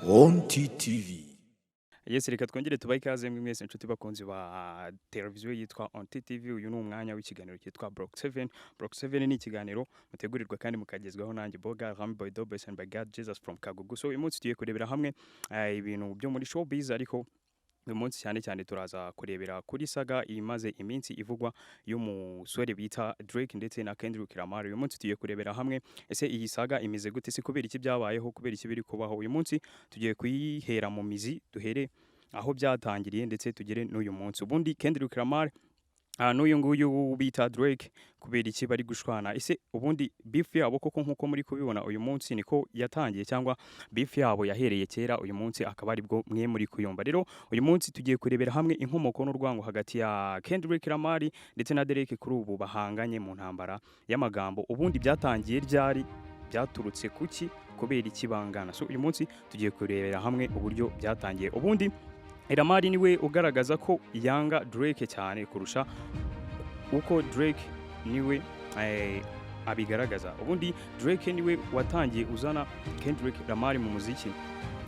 On TTV. Yes, reka twongere tubaye ikaze mwese inshuti bakunzi ba televiziyo yitwa On TTV. Uyu ni umwanya w'ikiganiro cyitwa Block 7. Block 7 ni ikiganiro mutegurirwa kandi mukagezwaho nanjye Boga Ramboy Dobes and by God Jesus from Kagugu. So uyu munsi tugiye kurebera hamwe ibintu byo muri showbiz, ariko uyu munsi cyane turaza kurebera kuri saga imaze iminsi ivugwa y'umusore bita Drake ndetse na Kendrick Lamar. Uyu munsi tugiye kurebera hamwe ese iyi saga imeze gute, se kubera iki byabayeho, kubera iki biri kubaho. Uyu munsi tugiye kuyihera mu mizi, duhere aho byatangiriye ndetse tugere n'uyu munsi. Ubundi Kendrick Lamar n'uyu nguyu bita Drake kubera iki bari gushwana? Ese ubundi beef yabo koko nkuko muri kubibona uyu munsi niko yatangiye, cyangwa beef yabo yahereye kera uyu munsi akaba ari bwo mwe muri kuyumva? Rero uyu munsi tugiye kurebera hamwe inkomoko n'urwango hagati ya Kendrick Lamar ndetse na Drake kuri ubu bahanganye mu ntambara y'amagambo. Ubundi byatangiye ryari, byaturutse kuki, kubera iki bangana? So uyu munsi tugiye kurebera hamwe uburyo byatangiye. Ubundi Lamar niwe ugaragaza ko yanga Drake cyane kurusha uko Drake niwe abigaragaza. Ubundi Drake niwe watangiye uzana Kendrick Lamar mu muziki,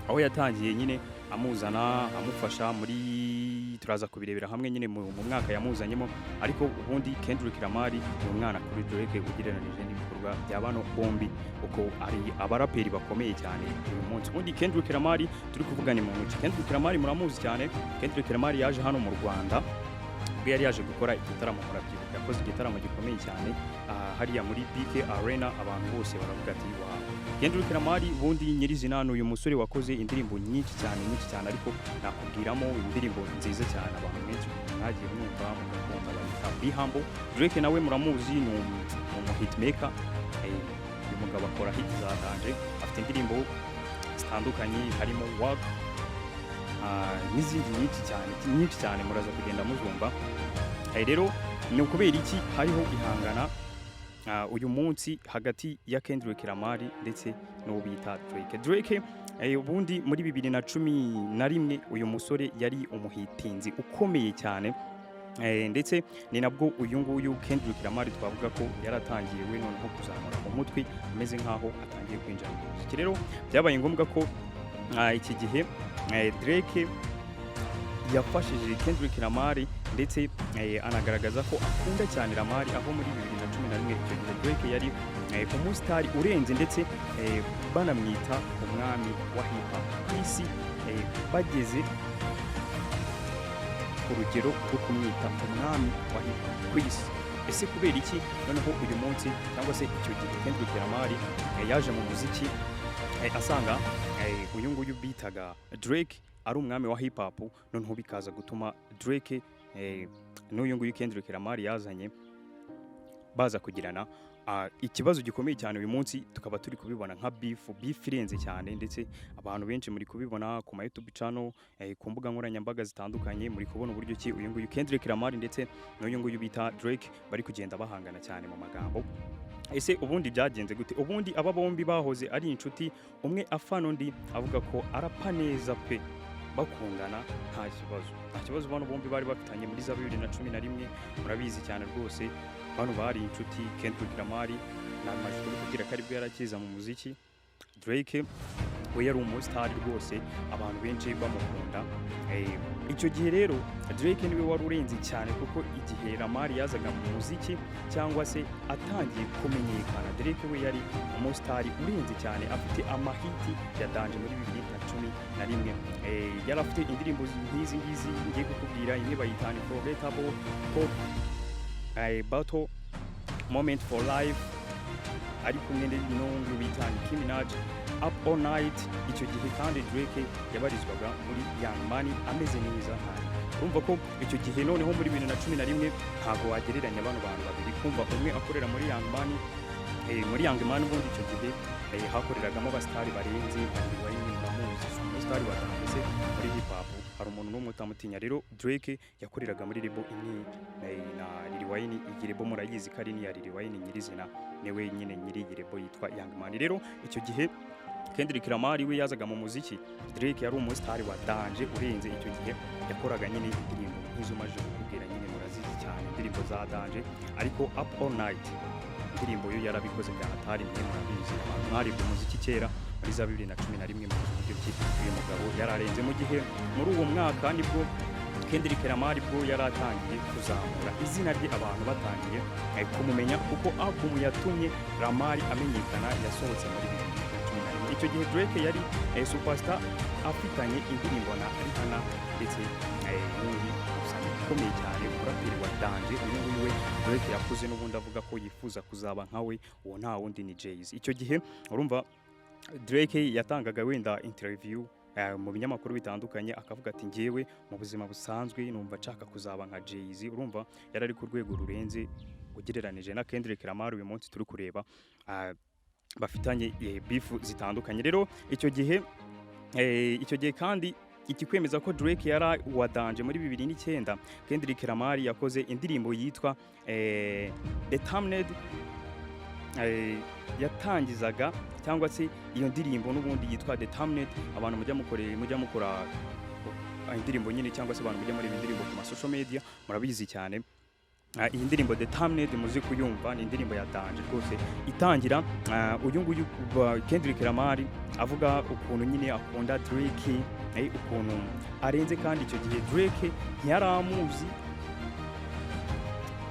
aho yatangiye nyine amuzana amufasha muri, turaza kubirebera hamwe nyine mu mwaka yamuzanyemo. Ariko ubundi Kendrick Lamar ni umwana kuri Drake ugereranije n'ibikorwa bya bano bombi uko ari abaraperi bakomeye cyane uyu munsi. Ubundi Kendrick Lamar turi kuvugana mu muci. Kendrick Lamar muramuzi cyane. Kendrick Lamar yaje hano mu Rwanda ubwo yari yaje gukora igitaramo, murabyibuka yakoze igitaramo gikomeye cyane hariya muri BK Arena. Abantu bose baravuga ati wow. Kendrick Lamar ubundi nyirizina uyu musore wakoze indirimbo nyinshi cyane, ariko nakubwiramo indirimbo nziza cyane abantu benshi mwagiye mwumva mugakunda bayita Be Humble. Drake nawe muramuzi, ni hitmaker. Uyu mugabo akora hit za danje, afite indirimbo zitandukanye harimo Walk n'izindi nyinshi cyane muraza kugenda muzumva. Rero ni ukubera iki hariho ihangana uyu munsi hagati ya Kendrick Lamar ndetse n'uwo bita Drake. Drake ubundi muri 2011 uyu musore yari umuhitinzi ukomeye cyane, ndetse ni nabwo uyu nguyu Kendrick Lamar twavuga ko yaratangiye we noneho kuzamura mu mutwe ameze nkaho atangiye kwinjira mu muziki. Rero byabaye ngombwa ko iki gihe Drake yafashije Kendrick Lamar ndetse anagaragaza ko akunda cyane Lamar, aho muri 2011 icyo gihe Drake yari umustar urenze ndetse banamwita umwami wa hip hop ku isi, bageze ku rugero rwo kumwita umwami wa hip hop ku isi. Ese kubera iki noneho uyu munsi, cyangwa se icyo gihe Kendrick Lamar yaje mu muziki asanga uyu nguyu bitaga Drake ari umwami wa hip hop, noneho bikaza gutuma Drake n'uyu nguyu Kendrick Lamar yazanye baza kugirana ikibazo gikomeye cyane. Uyu munsi tukaba turi kubibona nka beef irenze cyane, ndetse abantu benshi muri kubibona ku ma YouTube channel, ku mbuga nkoranyambaga zitandukanye. Muri kubona uburyo ki uyu nguyu Kendrick Lamar ndetse n'uyu nguyu bita Drake bari kugenda bahangana cyane mu magambo. Ese ubundi byagenze gute? Ubundi aba bombi bahoze ari inshuti, umwe afana undi avuga ko arapa neza pe, bakundana nta kibazo. Bano bombi bari bafitanye muri za 2011, murabizi cyane rwose. Bano bari inshuti. Kendrick Lamar n'amajwi kugira ko aribwo yarakiza mu muziki. Drake we yari umustar rwose, abantu benshi bamukunda. Icyo gihe rero Drake niwe wari urenze cyane, kuko igihe Lamar yazaga mu muziki cyangwa se atangiye kumenyekana, Drake we yari umustar urenze cyane, afite amahiti ya danje muri 2011. Yari afite indirimbo nk'izi ngiye kukubwira, imwe bayitana Unforgettable, Battle, Moment for Life, ari kumwe n'undi bita Nicki Minaj, Up All Night. Icyo gihe kandi Drake yabarizwaga muri Young Money ameze neza cyane. Urumva ko icyo gihe noneho muri 2011 ntabwo wagereranya abantu babiri, kumva umwe akorera muri Young Money, muri Young Money ubundi icyo gihe hakoreragamo abastari barenze bari bamuzi, umustar batanditse muri hip hop hari umuntu n'umwe utamutinya. Rero Drake yakoreraga muri label imwe na Lil Wayne. Iyi label murayizi ko ari ya Lil Wayne nyirizina, niwe nyine nyiri iyi label yitwa Young Money. Rero icyo gihe Kendrick Lamar we yazaga mu muziki, Drake yari umustar wa danje urenze. Icyo gihe yakoraga nyine indirimbo nk'izo maje kukubwira, nyine murazizi cyane indirimbo za danje. Ariko Up All Night indirimbo yo yarabikoze bya hatari mwe murabizi abantu mwaribye umuziki kera muri za 2011 mu buryo ki uyu mugabo yararenze mu gihe muri uwo mwaka nibwo Kendrick Lamar bwo yaratangiye kuzamura izina rye abantu batangiye kumumenya kuko album yatumye Lamar amenyekana yasohotse muri 2011. Icyo gihe Drake yari superstar afitanye indirimbo na Rihanna ndetse n'undi usanga ukomeye cyane umuraperi wa Danje uyu nguyu we Drake yakuze n'ubundi avuga ko yifuza kuzaba nkawe uwo nta wundi ni Jay-Z. Icyo gihe urumva Drake yatangaga wenda interview mu binyamakuru bitandukanye akavuga ati ngewe mu buzima busanzwe numva nshaka kuzaba nka Jay-Z. Urumva yarari ku rwego rurenze ugereranije na Kendrick Lamar uyu munsi turi kureba bafitanye beef zitandukanye. Rero icyo gihe kandi ikikwemeza ko Drake yara wadanje muri 2009 Kendrick Lamar yakoze indirimbo yitwa Determined yatangizaga cyangwa se iyo ndirimbo n'ubundi yitwa Determined abantu mujya mukora indirimbo nyine cyangwa se abantu mujya muri indirimbo ku social media murabizi cyane. Iyi ndirimbo Determined muzi kuyumva ni indirimbo ya Danje rwose itangira uyu nguyu Kendrick Lamar avuga ukuntu nyine akunda Drake ukuntu arenze kandi icyo gihe Drake ntiyaramuzi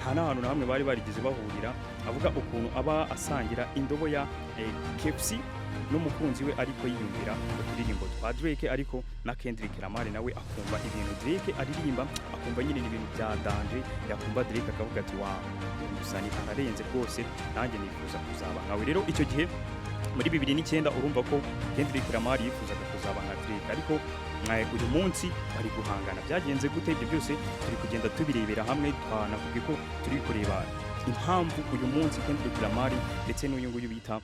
nta n'ahantu na hamwe bari barigeze bahurira avuga ukuntu aba asangira indobo ya KFC n'umukunzi we ariko yiyumvira indirimbo twa Drake ariko na Kendrick Lamar nawe akumva ibintu Drake aririmba akumva nyine ibintu bya Danje yakumva Drake akavuga ati wa musani ararenze rwose nanjye nifuza kuzaba nkawe. Rero icyo gihe muri 2009 urumva ko Kendrick Lamar yifuzaga kuzaba nka Drake ariko uyu munsi bari guhangana byagenze gute ibyo byose turi kugenda tubirebera hamwe twanakubwiye ko turi kureba impamvu uyu munsi Kendrick Lamar ndetse n'uyu nguyu bita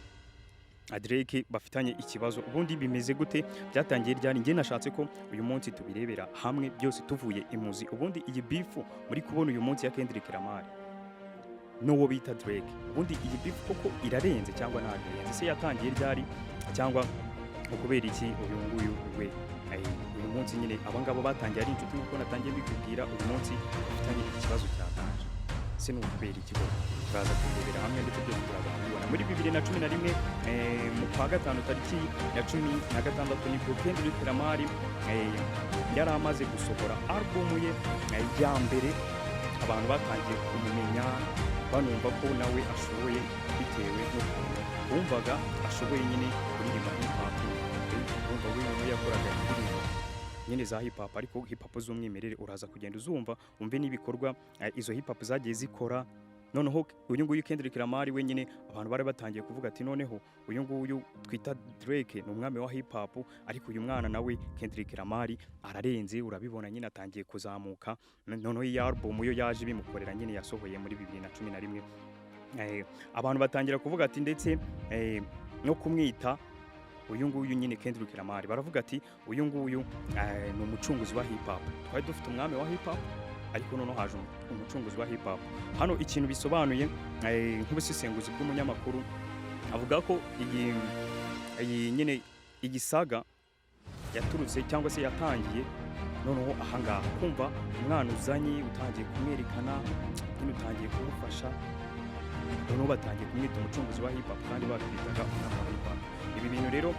Drake bafitanye ikibazo ubundi bimeze gute byatangiye ryari. Nge nashatse ko uyu munsi tubirebera hamwe byose tuvuye imuzi ubundi iyi beef muri kubona uyu munsi ya Kendrick Lamar n'uwo bita Drake ubundi iyi beef koko irarenze cyangwa ntabwo irenze se yatangiye ryari cyangwa ukubera iki uyu nguyu we uyu munsi nyine abangabo batangiye ari inshuti nkuko natangiye bikubwira uyu munsi bafitanye ikibazo cya Danje se n'ukubera iki turaza kurebera hamwe ndetse byose turabibona. Muri 2011 mu kwa gatanu tariki ya 16 nibwo Kendrick Lamar yari amaze gusohora album ye ya mbere abantu batangiye kumumenya banumva ko nawe ashoboye bitewe n'ukuntu bumvaga ashoboye nyine kuririmba hip hop. Urumva we yakoraga indirimbo nyine za hip hop ariko hip hop z'umwimerere uraza kugenda uzumva umve n'ibikorwa izo hip hop zagiye zikora. Noneho uyu nguyu Kendrick Lamar we nyine abantu bari batangiye kuvuga ati noneho uyu nguyu twita Drake ni umwami wa hip hop ariko uyu mwana nawe Kendrick Lamar ararenze urabibona nyine atangiye kuzamuka. Noneho iyi album yo yaje bimukorera nyine yasohoye muri 2011 abantu batangira kuvuga ati ndetse no kumwita uyu nguyu nyine Kendrick Lamar baravuga ati uyu nguyu ni umucunguzi wa hip hop. Twari dufite umwami wa hip hop ariko noneho haje umucunguzi wa hip hop. Hano ikintu bisobanuye nk'ubusesenguzi bw'umunyamakuru avuga ko iyi nyine igisaga yaturutse cyangwa se yatangiye noneho ahangaha kumva umwana uzanye utangiye kumwerekana nyine utangiye kumufasha noneho batangiye kumwita umucunguzi wa hip hop kandi bakitaga umwami wa hip hop. Ibi bintu rero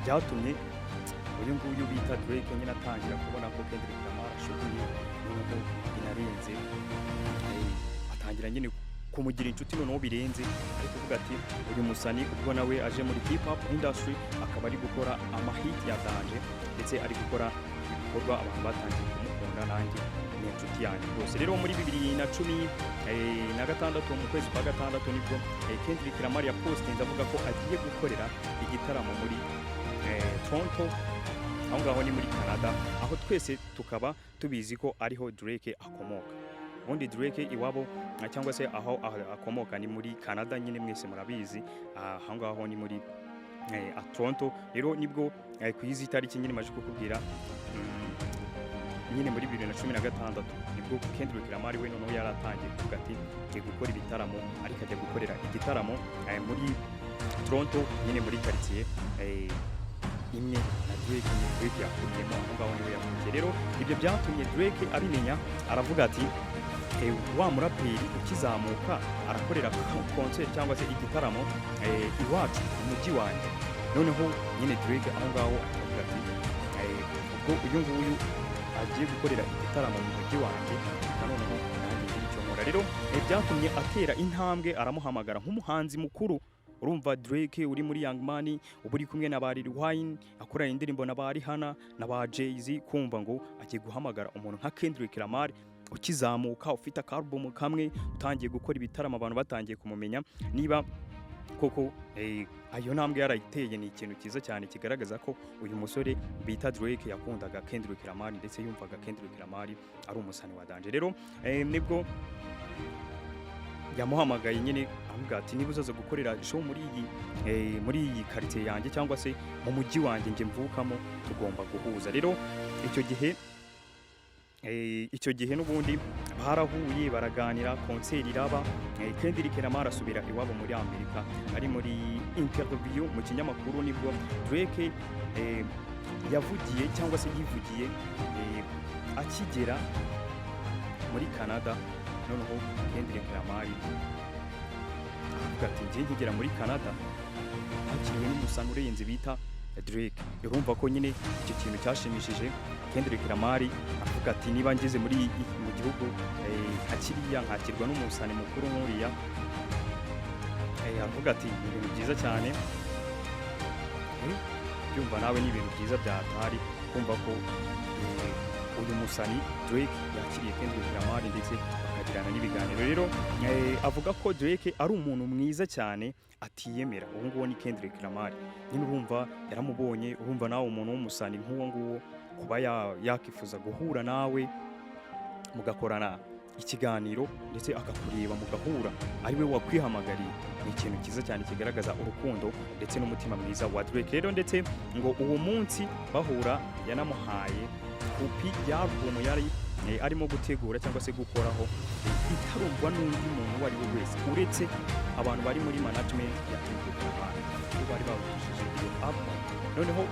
byatumye uyu nguyu bita Drake nyine atangira kubona ko Kendrick Lamar ashoboye noneho inarenze atangira nyine kumugira inshuti noneho birenze ari kuvuga ati uyu musani ubwo nawe aje muri hip hop industry akaba ari gukora amahit ya Danje ndetse ari gukora ibikorwa abantu batangiye kumukunda nanjye ni inshuti yanjye rwose. Rero muri 2016 mu kwezi kwa gatandatu nibwo Kendrick Lamar yapostinze avuga ko agiye gukorera igitaramo muri Toronto aho ngaho ni muri Canada aho twese tukaba tubizi ko ariho Drake akomoka. Ubundi Drake iwabo cyangwa se aho akomoka ni muri Canada nyine mwese murabizi aho ngaho ni muri Toronto. Rero nibwo ku izi tariki nyine maje kukubwira nyine muri 2016 nibwo Kendrick Lamar we noneho yaratangiye kuvuga ati ngiye gukora ibitaramo ariko ajya gukorera igitaramo muri Toronto nyine muri quartier imwe na Drake yakuriyemo aho ngaho niwe yavukiye. Rero ibyo byatumye Drake abimenya aravuga ati wa muraperi ukizamuka arakorera concert cyangwa se igitaramo iwacu mu mujyi wanjye. Noneho nyine Drake aho ngaho akavuga ati ubwo uyu nguyu agiye gukorera igitaramo mu mujyi wanjye, noneho nanjye ngira icyo nkora. Rero byatumye atera intambwe, aramuhamagara nk'umuhanzi mukuru. Urumva Drake uri muri Young Money, uba uri kumwe na ba Lil Wayne, akorana indirimbo na ba Rihanna na ba Jay-Z, kumva ngo agiye guhamagara umuntu nka Kendrick Lamar ukizamuka, ufite album kamwe, utangiye gukora ibitaramo, abantu batangiye kumumenya. Niba koko ayo ntambwe yarayiteye, ni ikintu cyiza cyane kigaragaza ko uyu musore bita Drake yakundaga Kendrick Lamar ndetse yumvaga Kendrick Lamar ari umusani wa danger. Rero nibwo yamuhamagaye nyine avuga ati niba uzaza gukorera show muri iyi quartier yanjye cyangwa se mu mujyi wanjye nge mvukamo, tugomba guhuza. Rero icyo gihe n'ubundi barahuye baraganira, concert iraba. Kendrick Lamar asubira iwabo muri Amerika, ari muri interview mu kinyamakuru nibwo Drake yavugiye cyangwa se yivugiye akigera muri Canada. Noneho Kendrick Lamar avuga ati ngiye nkigera muri Canada hakiriwe n'umusani urenze bita Drake. Urumva ko nyine icyo kintu cyashimishije Kendrick Lamar, avuga ati niba ngeze mu gihugu hakiriya nkakirwa n'umusani mukuru nkuriya, avuga ati ni ibintu byiza cyane. Byumva nawe ni ibintu byiza byatari kumva ko uyu musani Drake yakiriye Kendrick Lamar ndetse bakagirana n'ibiganiro. Rero avuga ko Drake ari umuntu mwiza cyane atiyemera. Ubu nguwo ni Kendrick Lamar, nyine urumva yaramubonye. Urumva nawe umuntu w'umusani nk'uwo nguwo kuba yakifuza guhura nawe mugakorana ikiganiro ndetse akakureba mugahura ari we wakwihamagariye, ni ikintu cyiza cyane kigaragaza urukundo ndetse n'umutima mwiza wa Drake. Rero ndetse ngo uwo munsi bahura yanamuhaye kopi y'album yari arimo gutegura cyangwa se gukoraho, itarumvwa n'undi muntu uwo ari we wese uretse abantu bari muri management ya Kendrick Lamar, bari bawujije iyo album. Noneho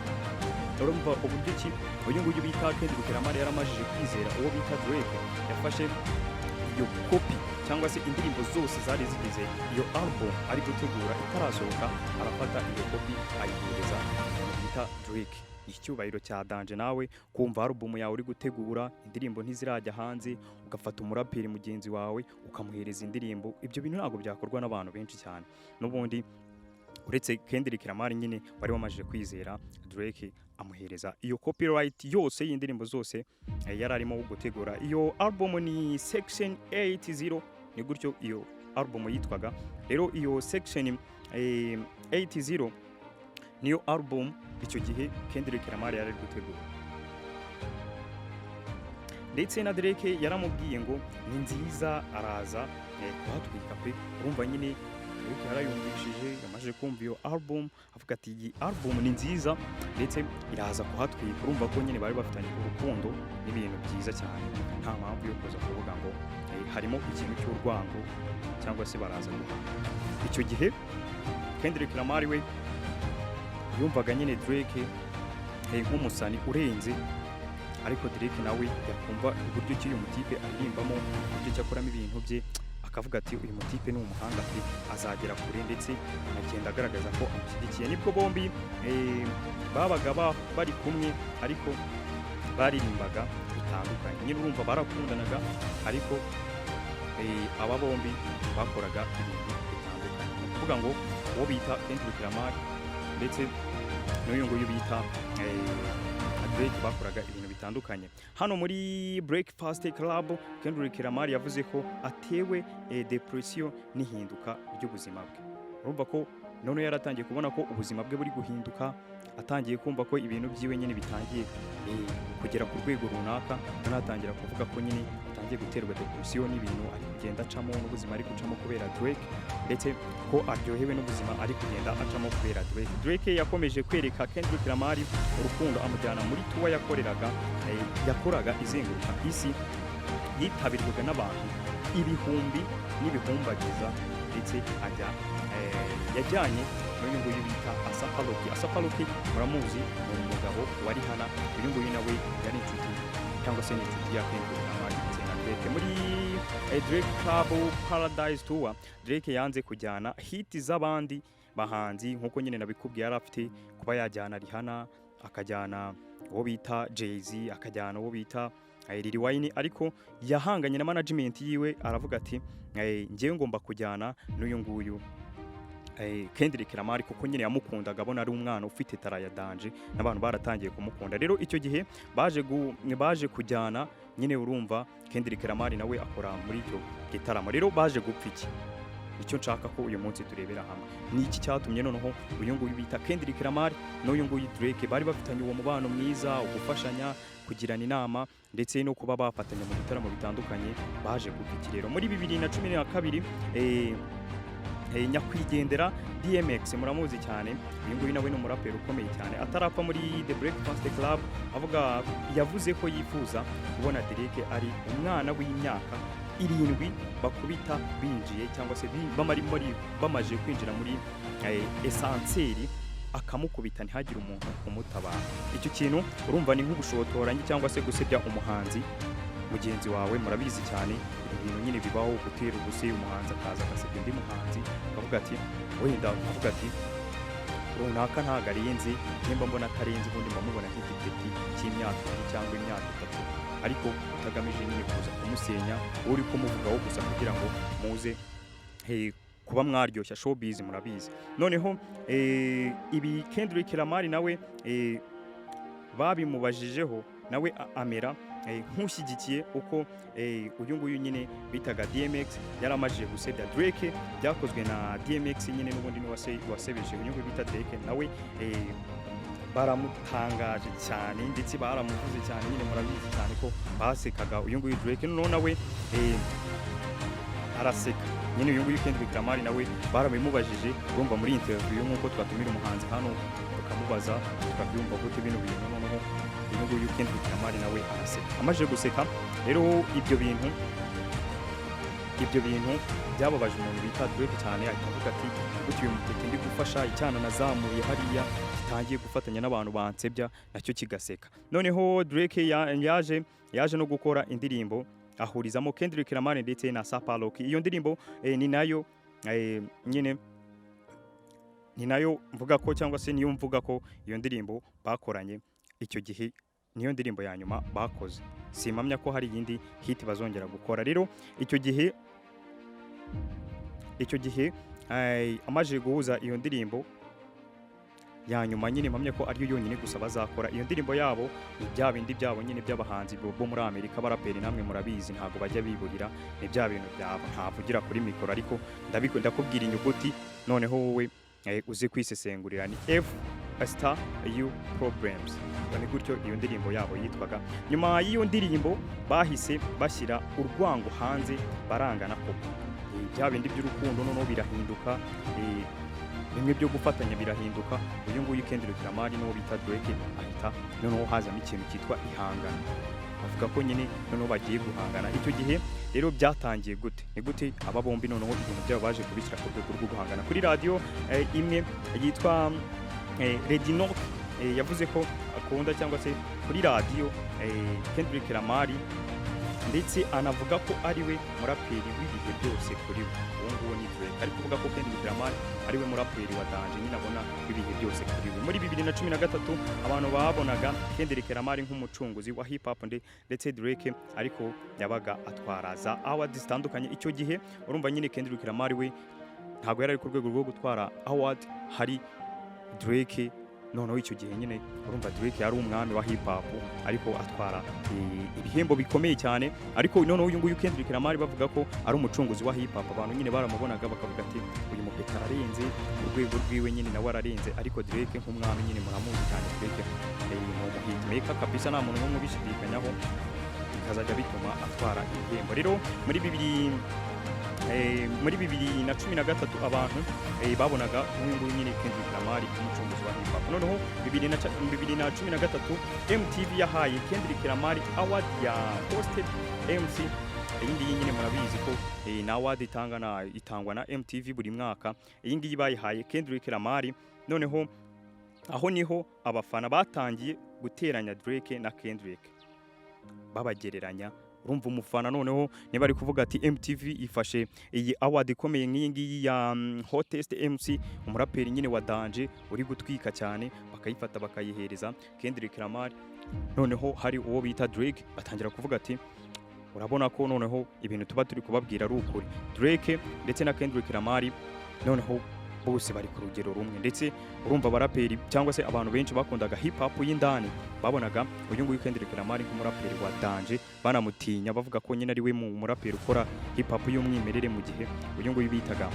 urumva uburyo ki uyu nguyu bita Kendrick Lamar yaramajije kwizera uwo bita Drake, yafashe iyo kopi cyangwa se indirimbo zose zari zigize iyo album ari gutegura itarasohoka, arafata iyo kopi ayihereza bita Drake. Icyubahiro cya danje nawe kumva album yawe uri gutegura, indirimbo ntizirajya hanze, ugafata umuraperi mugenzi wawe ukamuhereza indirimbo. Ibyo bintu ntabwo byakorwa n'abantu benshi cyane. N'ubundi uretse Kendrick Lamar nyine wari wamajije kwizera Drake, amuhereza iyo copyright yose y'indirimbo zose yari arimo gutegura. Iyo album ni Section 80, ni gutyo iyo album yitwaga. Rero iyo Section 80 niyo album icyo gihe Kendrick Lamar yari gutegura, ndetse na Drake yaramubwiye ngo ni nziza, araza kuhatwika pe. Urumva nyine Drake yarayumvishije, yamaze kumva iyo album, avuga ati iyi album ni nziza ndetse iraza kuhatwika. Urumva ko nyine bari bafitanye urukundo n'ibintu byiza cyane, nta mpamvu yo kuza kuvuga ngo harimo ikintu cy'urwango cyangwa se baraza guhana. Icyo gihe Kendrick Lamar we yumvaga nyine Drake nk'umusani urenze, ariko Drake nawe yakumva uburyo ki uyu mutipe aririmbamo, uburyo ki akoramo ibintu bye, akavuga ati uyu mutipe ni umuhanga pe, azagera kure, ndetse agenda agaragaza ko amushyigikiye. Nibwo bombi babaga bari kumwe ariko baririmbaga bitandukanye. Nyine urumva barakundanaga ariko aba bombi bakoraga ibintu bitandukanye. Ni ukuvuga ngo uwo bita Kendrick Lamar ndetse n'uyu nguyu bita Drake bakoraga ibintu bitandukanye. Hano muri Breakfast Club Kendrick Lamar yavuze ko atewe depression n'ihinduka ry'ubuzima bwe. Urumva ko none yaratangiye kubona ko ubuzima bwe buri guhinduka, atangiye kumva ko ibintu byiwe nyine bitangiye kugera ku rwego runaka, anatangira kuvuga ko nyine atangiye guterwa depression n'ibintu ari kugenda acamo n'ubuzima ari gucamo kubera Drake, ndetse ko aryohewe n'ubuzima ari kugenda acamo kubera Drake. Drake yakomeje kwereka Kendrick Lamar urukundo, amujyana muri tour yakoraga izenguruka isi, yitabirwaga n'abantu ibihumbi n'ibihumbagiza, ndetse yajyanye n'uyu nguyu bita Asapaloki. Muramuzi, ni umugabo wa Rihanna. Uyu nguyu nawe yari inshuti cyangwa se ni inshuti ya Kendrick Lamar ndetse na Drake muri Drake Club Paradise Tour. Drake yanze kujyana hit z'abandi bahanzi nkuko nyine nabikubwiye yari afite kuba yajyana Rihanna, akajyana uwo bita Jay-Z, akajyana uwo bita Lil Wayne, ariko yahanganye na management yiwe aravuga ati ngewe ngomba kujyana n'uyu nguyu Kendrick Lamar kuko nyine yamukundaga abona ari umwana ufite tara ya danje n'abantu baratangiye kumukunda. Rero icyo gihe baje kujyana nyine urumva Kendrick Lamar nawe akora muri icyo gitaramo. Rero baje gupfa iki? Icyo nshaka ko uyu munsi turebera hamwe ni iki cyatumye noneho uyu nguyu bita Kendrick Lamar n'uyu nguyu Drake bari bafitanye uwo mubano mwiza, ugufashanya, kugirana inama ndetse no kuba bafatanya mu bitaramo bitandukanye. Baje gupfa iki rero muri 2012 nyakwigendera DMX muramuzi cyane, uyu nguyu nawe ni umuraperi ukomeye cyane atarapfa muri The Breakfast Club avuga yavuze ko yifuza kubona Drake ari umwana w'imyaka 7 bakubita binjiye cyangwa se bamaje kwinjira muri esanseri akamukubita ntihagire umuntu umutabara. Icyo kintu urumva ni nk'ubushotoranyi cyangwa se gusebya umuhanzi mugenzi wawe. Murabizi cyane ibintu nyine bibaho, gutera ubuse umuhanzi akaza agasebya undi muhanzi akavuga ati wenda avuga ati runaka ntago arenze, nimba mbona atarenze ubundi mbamubona nk'igiteti cy'imyaka 2 cyangwa imyaka 3, ariko utagamije nyine kuza kumusenya uri kumuvugaho gusa kugira ngo muze kuba mwaryoshya showbiz. Murabizi noneho ibi Kendrick Lamar nawe babimubajijeho nawe amera nk'ushyigikiye uko uyu nguyu nyine bitaga DMX yaramajije gusebya Drake. Byakozwe na DMX nyine n'ubundi ni wasebeje uyu nguyu bita Drake, nawe baramutangaje cyane ndetse baramuvuze cyane. Nyine murabizi cyane ko basekaga uyu nguyu Drake, noneho nawe araseka. Nyine uyu nguyu Kendrick Lamar nawe barabimubajije, urumva muri interview nk'uko twatumira umuhanzi hano tukamubaza tukabyumva gute bino bintu, noneho uyu nguyu Kendrick Lamar nawe araseka. Amaje guseka rero ibyo bintu byababaje umuntu bita Drake cyane, akavuga ati uyu mutete ndi gufasha icyana nazamuye hariya gitangiye gufatanya n'abantu bansebya nacyo kigaseka. Noneho Drake yaje no gukora indirimbo ahurizamo Kendrick Lamar ndetse na Sapalock. Iyo ndirimbo ni nayo nyine ni nayo mvuga ko cyangwa se niyo mvuga ko iyo ndirimbo bakoranye icyo gihe niyo ndirimbo ya nyuma bakoze. Simpamya ko hari yindi hit bazongera gukora. Rero icyo gihe amaje guhuza iyo ndirimbo ya nyuma nyine mpamya ko ariyo yonyine gusa bazakora. Iyo ndirimbo yabo ni bya bindi byabo nyine by'abahanzi bo muri Amerika baraperi, namwe murabizi ntago bajya biburira, ni bya bintu byabo ntavugira kuri mikoro, ariko ndakubwira inyuguti noneho wowe uzi kwisesengurira ni FSTU Problems. Ni gutyo iyo ndirimbo yabo yitwaga. Nyuma y'iyo ndirimbo bahise bashyira urwango hanze barangana koko. Bya bindi by'urukundo noneho birahinduka, bimwe byo gufatanya birahinduka. Uyu nguyu Kendrick Lamar n'uwo bita Drake ahita noneho hazamo ikintu cyitwa ihangana, bavuga ko nyine noneho bagiye guhangana. Icyo gihe rero byatangiye gute? Ni gute aba bombi noneho ibintu byabo baje kubishyira ku rwego rwo guhangana? Kuri radio imwe yitwa Radio North yavuze ko akunda cyangwa se kuri radio Kendrick Lamar ndetse anavuga ko ari we muraperi w'ibihe byose kuri we. Uwo nguwo ni Drake, ariko kuvuga ko Kendrick Lamar ari we muraperi wa danje nyine abona w'ibihe byose kuri we. Muri 2013 abantu babonaga Kendrick Lamar nk'umucunguzi wa hip hop ndetse Drake ariko yabaga atwara za awards zitandukanye. Icyo gihe urumva nyine Kendrick Lamar we ntago yari ku rwego rwo gutwara award, hari Drake. Noneho icyo gihe nyine urumva Drake yari umwami wa hip hop ariko atwara ibihembo bikomeye cyane. Ariko noneho uyu nguyu Kendrick Lamar bavuga ko ari umucunguzi wa hip hop, abantu nyine baramubonaga bakavuga ati uyu mupeta ararenze, urwego rwiwe nyine nawe ararenze. Ariko Drake nk'umwami nyine muramuzi cyane, Drake ni umuhitmaker kabisa, nta muntu n'umwe ubishidikanyaho, bikazajya bituma atwara ibihembo. Rero muri 2013 abantu babonaga uyu nguyu nyine Kendrick Lamar umucunguzi wa hip hop. Noneho 2013 MTV yahaye Kendrick Lamar award ya hosted MC. Iyi ngiyi nyine murabizi ko na award itangwa na MTV buri mwaka. Iyi ngiyi bayihaye Kendrick Lamar. Noneho aho niho abafana batangiye guteranya Drake na Kendrick, babagereranya urumva umufana noneho niba ari kuvuga ati MTV ifashe iyi award ikomeye nk'iyi ngiyi ya hottest MC umuraperi nyine wa Danger uri gutwika cyane bakayifata bakayihereza Kendrick Lamar noneho hari uwo bita Drake batangira kuvuga ati urabona ko noneho ibintu tuba turi kubabwira ari ukuri Drake ndetse na Kendrick Lamar noneho bose bari ku rugero rumwe ndetse urumva abaraperi cyangwa se abantu benshi bakundaga hip hop y'indani babonaga uyu nguyu Kendrick Lamar nk'umuraperi wa Danger banamutinya bavuga ko nyine ari we mu muraperi ukora hip hop y'umwimerere mu gihe uyu nguyu bitaga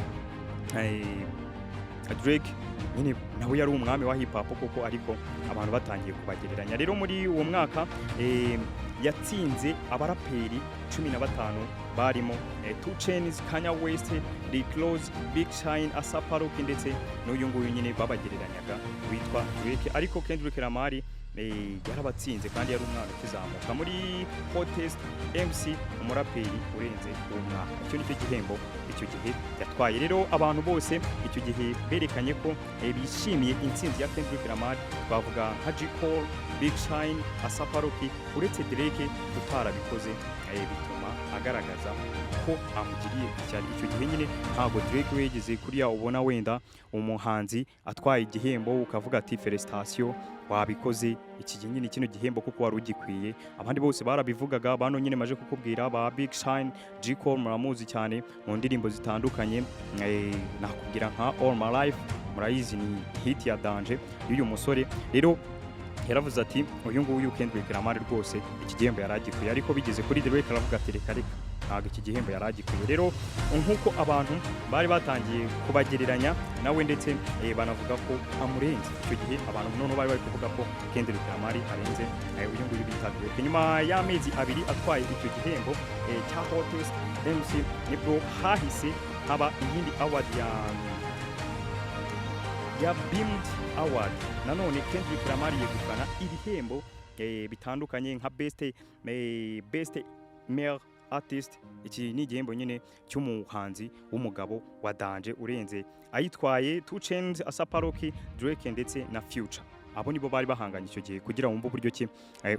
Drake nyine nawe yari umwami wa hip hop koko ariko abantu batangiye kubagereranya rero muri uwo mwaka yatsinze abaraperi 15 barimo 2 Chainz, Kanye West, Rick Ross, Big Sean, A$AP Rocky ndetse n'uyu nguyu nyine babagereranyaga witwa Drake ariko Kendrick Lamar yarabatsinze kandi yari umwana ukizamuka muri hottest MC umuraperi urenze uwo mwaka icyo nicyo gihembo icyo gihe yatwaye rero abantu bose icyo gihe berekanye ko bishimiye intsinzi ya Kendrick Lamar twavuga nka J. Cole, Big Sean, A$AP Rocky uretse Drake utarabikoze bituma agaragaza ko amugiriye icyari icyo gihe nyine ntago Drake wegeze kuriya ubona wenda umuhanzi atwaye igihembo ukavuga ati felicitation wabikoze iki gihe nyine kino gihembo kuko wari ugikwiye abandi bose barabivugaga bano nyine maje kukubwira ba Big Sean, J. Cole muramuzi cyane mu ndirimbo zitandukanye nakubwira nka All My Life murayizi ni hit ya Danger y'uyu musore rero yaravuze ati uyu nguyu Kendrick Lamar rwose iki gihembo yaragikuye ariko bigeze kuri Drake aravuga ati reka ntabwo iki gihembo yaragikuye rero nkuko abantu bari batangiye kubagereranya nawe ndetse banavuga ko amurenze icyo gihe abantu none bari kuvuga ko Kendrick Lamar arenze uyu nguyu bita Drake nyuma y'amezi abiri atwaye icyo gihembo cya hottest MC nibwo hahise haba iyindi award ya Beamed Award nanone Kendrick Lamar yegukana ibihembo bitandukanye nka best male artist iki ni igihembo nyine cy'umuhanzi w'umugabo wa Danger urenze ayitwaye 2 Chainz, A$AP Rocky, Drake ndetse na Future abo nibo bari bahanganye icyo gihe kugira ngo uburyo ki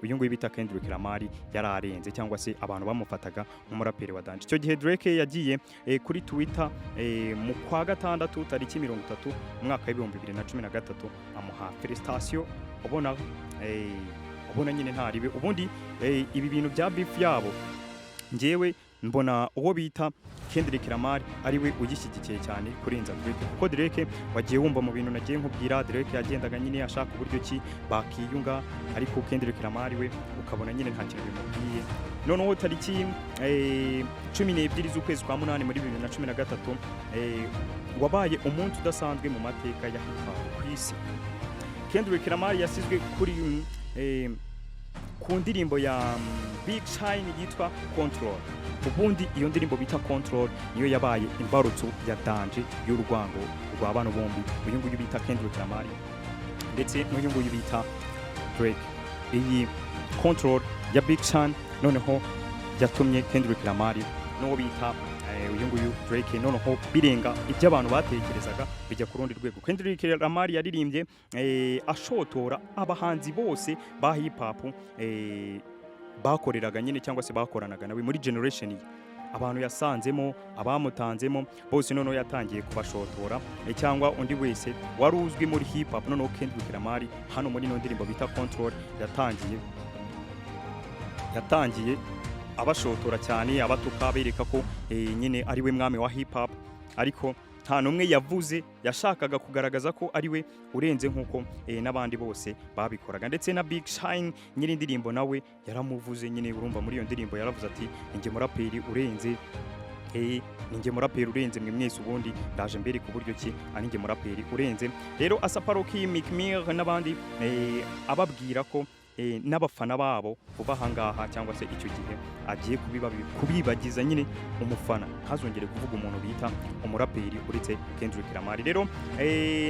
uyu nguyu bita Kendrick Lamar yararenze cyangwa se abantu bamufataga nk'umuraperi wa Danger icyo gihe Drake yagiye kuri Twitter mu kwa gatandatu tariki 30 umwaka wa 2013 amuha felicitation ubona nyine ntaribe ubundi ibi bintu bya beef yabo ngewe mbona uwo bita Kendrick Lamar ari we ugishyigikiye cyane kurenza Drake kuko Drake wagiye wumva mu bintu nagiye nkubwira Drake yagendaga nyine ashaka uburyo ki bakiyunga ariko Kendrick Lamar we ukabona nyine nta kintu bimubwiye noneho tariki 12 z'ukwezi kwa 8 muri 2013 wabaye umunsi udasanzwe mu mateka ya hip hop ku isi Kendrick Lamar yasizwe kuri ku ndirimbo ya Big Sean yitwa Control ubundi iyo ndirimbo bita Control niyo yabaye imbarutso ya Danger y'urwango rwa bano bombi uyu nguyu bita Kendrick Lamar ndetse n'uyu nguyu bita Drake iyi Control ya Big Sean noneho yatumye Kendrick Lamar n'uwo bita uyu nguyu Drake noneho birenga ibyo abantu batekerezaga bijya ku rundi rwego Kendrick Lamar yaririmbye ashotora abahanzi bose ba hip hop bakoreraga nyine cyangwa se bakoranaga nawe muri generation abantu yasanzemo abamutanzemo bose noneho yatangiye kubashotora cyangwa undi wese wari uzwi muri hip hop noneho Kendrick Lamar hano muri no ndirimbo bita Control yatangiye abashotora cyane abatuka bereka ko nyine ari we mwami wa hip hop ariko nta numwe yavuze yashakaga kugaragaza ko ari we urenze nkuko n'abandi bose babikoraga ndetse na Big Sean nyiri indirimbo nawe yaramuvuze nyine urumva muri iyo ndirimbo yaravuze ati inge muraperi urenze ninge muraperi urenze mwe mwese ubundi ndaje mbere ku buryo ki aninge muraperi urenze rero A$AP Rocky, Meek Mill n'abandi ababwira ko n'abafana babo vuba hangaha cyangwa se icyo gihe agiye kubibagiza nyine umufana hazongere kuvuga umuntu bita umuraperi uretse Kendrick Lamar rero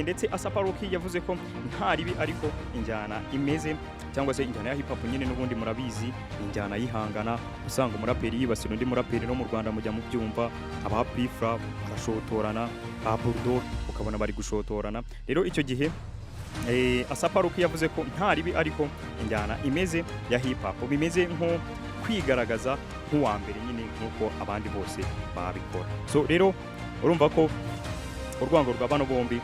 ndetse A$AP Rocky yavuze ko nta ribi ariko injyana imeze cyangwa se injyana ya hip hop nyine n'ubundi murabizi injyana yihangana usanga umuraperi yibasira undi muraperi no mu Rwanda mujya mu byumva aba Pifra barashotorana ba Bulldog ukabona bari gushotorana rero icyo gihe A$AP Rocky yavuze ko nta ribi ariko injyana imeze ya hip hop bimeze nko kwigaragaza nk'uwa mbere nyine nk'uko abandi bose babikora. So rero urumva ko urwango rwa bano bombi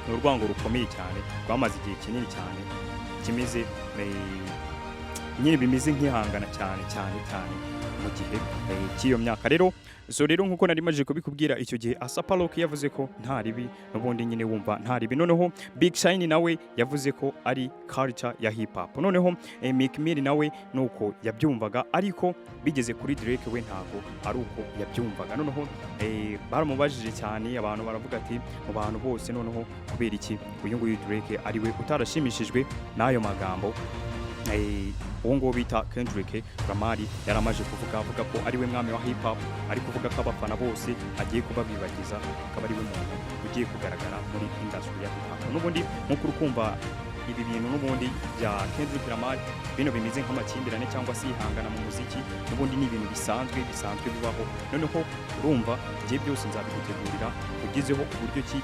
ni urwango rukomeye cyane rwamaze igihe kinini cyane kimeze nyine bimeze nk'ihangana cyane mu gihe cy'iyo myaka. Rero so rero nkuko nari maje kubikubwira icyo gihe Asapa Rocky yavuze ko nta ribi n'ubundi nyine wumva nta ribi. Noneho Big Shine nawe yavuze ko ari culture ya hip hop. Noneho Meek Mill nawe nuko yabyumvaga, ariko bigeze kuri Drake we ntago ari uko yabyumvaga. Noneho baramubajije cyane, abantu baravuga ati mu bantu bose noneho kubera iki uyu nguyu Drake ari we utarashimishijwe n'ayo magambo. Uwo ngo bita Kendrick Lamar yaramaje avuga ko ari we mwami wa hip hop, ari kuvuga ko abafana bose agiye kubabibagiza, akaba ari we muntu ugiye kugaragara muri industry ya hip hop. N'ubundi nk'uko urukumva ibi bintu n'ubundi bya Kendrick Lamar bino bimeze nk'amakimbirane cyangwa se ihangana mu muziki, n'ubundi ni ibintu bisanzwe bibaho. Noneho urumva igihe byose nzabigutegurira ugezeho uburyo ki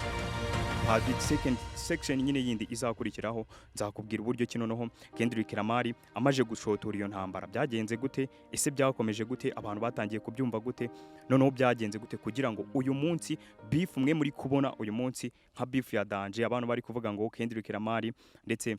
second section nyine yindi izakurikiraho, nzakubwira uburyo ki noneho Kendrick Lamar amaje gushotora iyo ntambara byagenze gute, ese byakomeje gute, abantu batangiye kubyumva gute, noneho byagenze gute kugira ngo uyu munsi beef mwe muri kubona uyu munsi nka beef ya danger, abantu bari kuvuga ngo Kendrick Lamar ndetse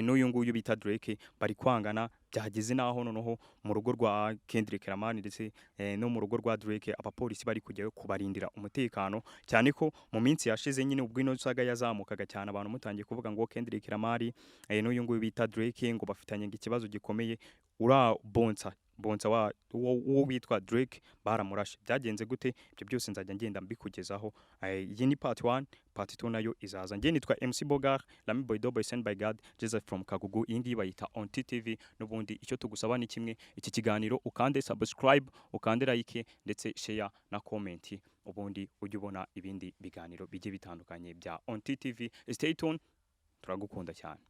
n'uyu nguyu bita Drake bari kwangana, byageze naho noneho mu rugo rwa Kendrick Lamar ndetse no mu rugo rwa Drake abapolisi bari kujyayo kubarindira umutekano, cyane ko mu minsi yashize nyine ubwo ino saga yazamukaga cyane, abantu mutangiye kuvuga ngo Kendrick Lamar n'uyu nguyu bita Drake ngo bafitanye ikibazo gikomeye, bonsa wo witwa Drake baramurashe. Byagenze gute ibyo byose nzajya ngenda mbikugezaho. Iyi ni part 1, part 2 nayo izaza. Ngiye nitwa MC Bogar, Lami Boy Double Send by God, Jesus from Kagugu. Iyi ngiyi bayita On TV. N'ubundi icyo tugusaba ni kimwe, iki kiganiro ukande subscribe, ukande like ndetse share na comment, ubundi ujye ubona ibindi biganiro bigiye bitandukanye bya On TV. Stay tuned, turagukunda cyane.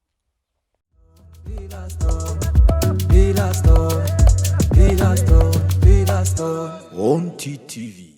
On TV.